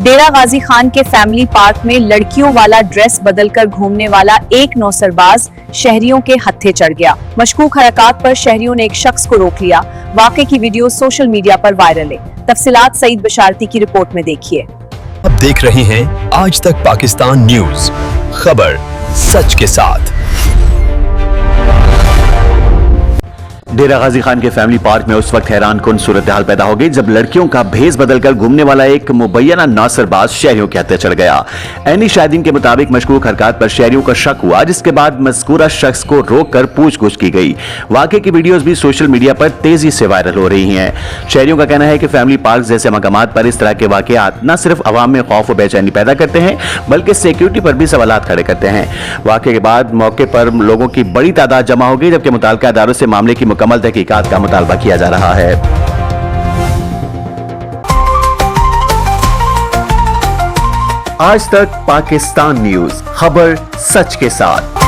डेरा गाजी खान के family park में लड़कियों वाला ड्रेस बदलकर घूमने वाला एक नौसरबाज शहरियों के हत्थे चढ़ गया। मशकूक हरकत पर शहरियों ने एक शख्स को रोक लिया। वाकये की वीडियो सोशल मीडिया पर वायरल है। तफसीलात सईद बशारती की रिपोर्ट में देखिए। अब देख रहे हैं आज तक पाकिस्तान न्यूज, खबर सच के साथ। डेरा गाजी खान के फैमिली पार्क में उस वक्त हैरान कुन सूरत हाल पैदा हो गई जब लड़कियों का भेस बदलकर घूमने वाला एक मुबैना नासरबाज शहरियों के हत्थे चढ़ गया। ऐनी शाहिदीन के मुताबिक मशकूक हरकत पर शहरियों का शक हुआ, जिसके बाद मज़कूरा शख्स को रोककर पूछगछ की गई। वाकये की वीडियोस भी सोशल मीडिया पर तेजी से वायरल हो रही हैं। शहरियों का कहना है कि फैमिली पार्क जैसे मकामात पर इस तरह के वाकयात न सिर्फ अवाम में खौफ और बेचैनी पैदा करते हैं बल्कि सिक्योरिटी पर भी सवालात खड़े करते हैं। वाकये के बाद मौके पर लोगों की बड़ी तादाद जमा हो गई, जबकि मुताल्लिका इदारों से मामले की मुकम्मल तहकीकात का मुतालबा किया जा रहा है। आज तक पाकिस्तान न्यूज, खबर सच के साथ।